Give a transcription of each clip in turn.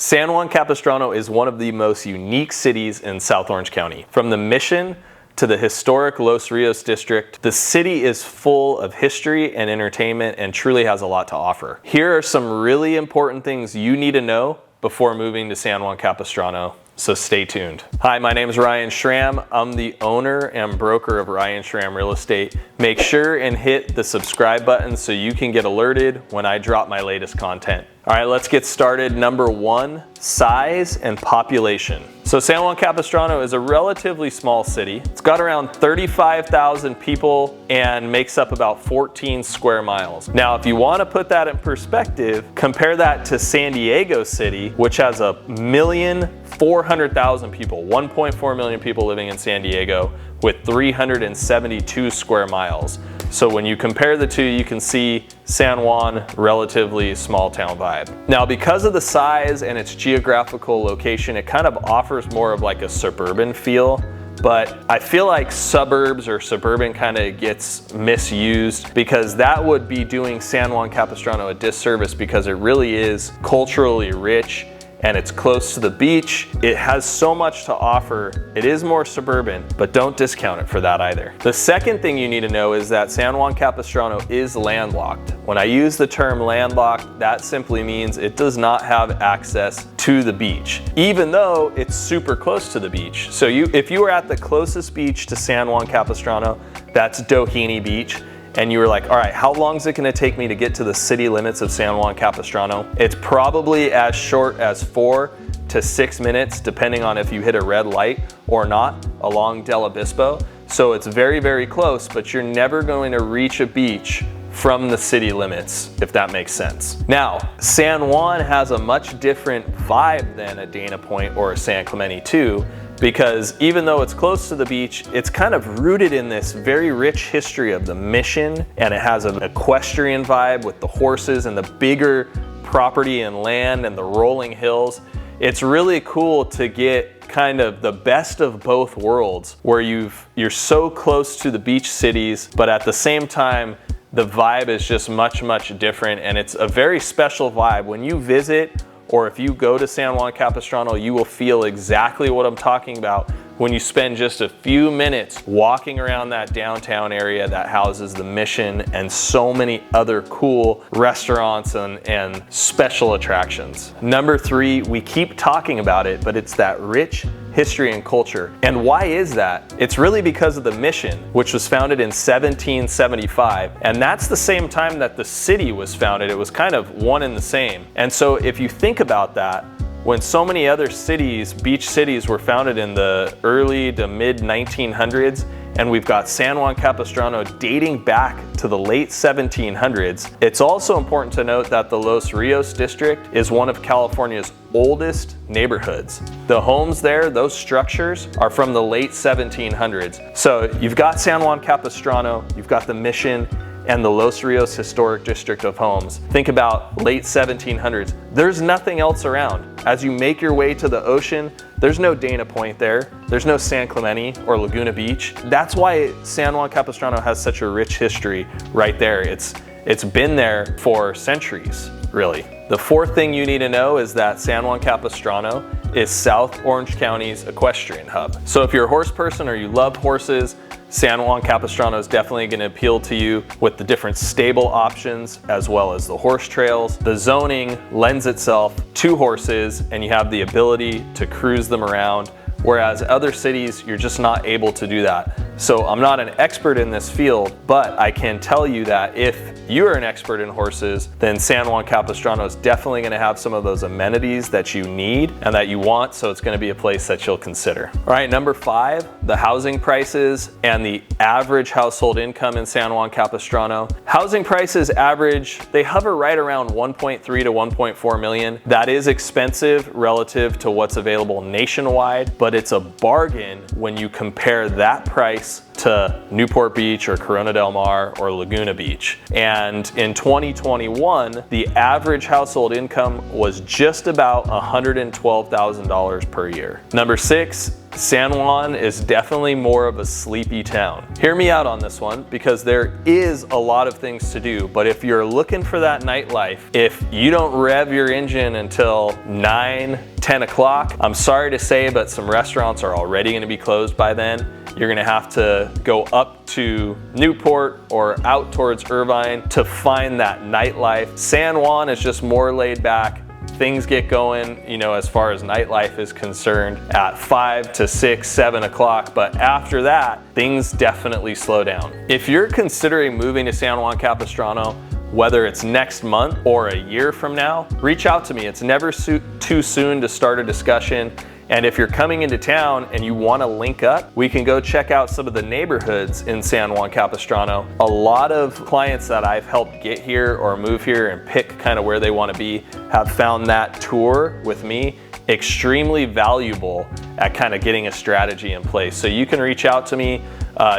San Juan Capistrano is one of the most unique cities in South Orange County. From the Mission to the historic Los Rios district, the city is full of history and entertainment and truly has a lot to offer. Here are some really important things you need to know before moving to San Juan Capistrano, so stay tuned. Hi, my name is Ryan Schramm. I'm the owner and broker of Ryan Schramm Real Estate. Make sure and hit the subscribe button so you can get alerted when I drop my latest content. All right, let's get started. Number one, size and population. So San Juan Capistrano is a relatively small city. It's got around 35,000 people and makes up about 14 square miles. Now, if you want to put that in perspective, compare that to San Diego City, which has 1,400,000 people, 1.4 million people living in San Diego with 372 square miles. So when you compare the two, you can see San Juan, relatively small town vibe. Now, because of the size and its geographical location, it kind of offers more of like a suburban feel, but I feel like suburbs or suburban kind of gets misused because that would be doing San Juan Capistrano a disservice because it really is culturally rich and it's close to the beach. It has so much to offer. It is more suburban, but don't discount it for that either. The second thing you need to know is that San Juan Capistrano is landlocked. When I use the term landlocked, that simply means it does not have access to the beach, even though it's super close to the beach. So if you were at the closest beach to San Juan Capistrano, that's Doheny Beach, and you were like, all right, how long is it gonna take me to get to the city limits of San Juan Capistrano? It's probably as short as 4 to 6 minutes, depending on if you hit a red light or not along Del Obispo. So it's very, very close, but you're never going to reach a beach from the city limits, if that makes sense. Now, San Juan has a much different vibe than a Dana Point or a San Clemente too, because even though it's close to the beach, it's kind of rooted in this very rich history of the Mission, and it has an equestrian vibe with the horses and the bigger property and land and the rolling hills. It's really cool to get kind of the best of both worlds, where you're so close to the beach cities, but at the same time, the vibe is just much, much different, and it's a very special vibe. When you visit, or if you go to San Juan Capistrano, you will feel exactly what I'm talking about when you spend just a few minutes walking around that downtown area that houses the Mission and so many other cool restaurants and special attractions. Number three, we keep talking about it, but it's that rich history and culture. And why is that? It's really because of the Mission, which was founded in 1775. And that's the same time that the city was founded. It was kind of one and the same. And so if you think about that, when so many other cities, beach cities, were founded in the early to mid 1900s, and we've got San Juan Capistrano dating back to the late 1700s, it's also important to note that the Los Rios district is one of California's oldest neighborhoods. The homes there, those structures, are from the late 1700s. So you've got San Juan Capistrano, you've got the Mission, and the Los Rios Historic District of Homes. Think about late 1700s. There's nothing else around. As you make your way to the ocean, there's no Dana Point there. There's no San Clemente or Laguna Beach. That's why San Juan Capistrano has such a rich history right there. It's been there for centuries, really. The fourth thing you need to know is that San Juan Capistrano is South Orange County's equestrian hub. So if you're a horse person or you love horses, San Juan Capistrano is definitely going to appeal to you with the different stable options as well as the horse trails. The zoning lends itself to horses and you have the ability to cruise them around, whereas other cities, you're just not able to do that. So I'm not an expert in this field, but I can tell you that if you're an expert in horses, then San Juan Capistrano is definitely going to have some of those amenities that you need and that you want, so it's going to be a place that you'll consider. All right, number five, the housing prices and the average household income in San Juan Capistrano. Housing prices average, they hover right around 1.3 to 1.4 million. That is expensive relative to what's available nationwide, but it's a bargain when you compare that price trips to Newport Beach or Corona del Mar or Laguna Beach. And in 2021, the average household income was just about $112,000 per year. Number 6, San Juan is definitely more of a sleepy town. Hear me out on this one, because there is a lot of things to do, but if you're looking for that nightlife, if you don't rev your engine until 9, 10 o'clock, I'm sorry to say, but some restaurants are already gonna be closed by then. You're gonna have to go up to Newport or out towards Irvine to find that nightlife. San Juan is just more laid back. Things get going, you know, as far as nightlife is concerned at 5 to 6, 7 o'clock, but after that, things definitely slow down. If you're considering moving to San Juan Capistrano, whether it's next month or a year from now, reach out to me. It's never too soon to start a discussion. And if you're coming into town and you want to link up, we can go check out some of the neighborhoods in San Juan Capistrano. A lot of clients that I've helped get here or move here and pick kind of where they want to be have found that tour with me extremely valuable at kind of getting a strategy in place. So you can reach out to me,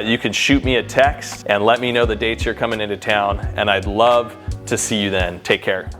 you can shoot me a text and let me know the dates you're coming into town, and I'd love to see you then. Take care.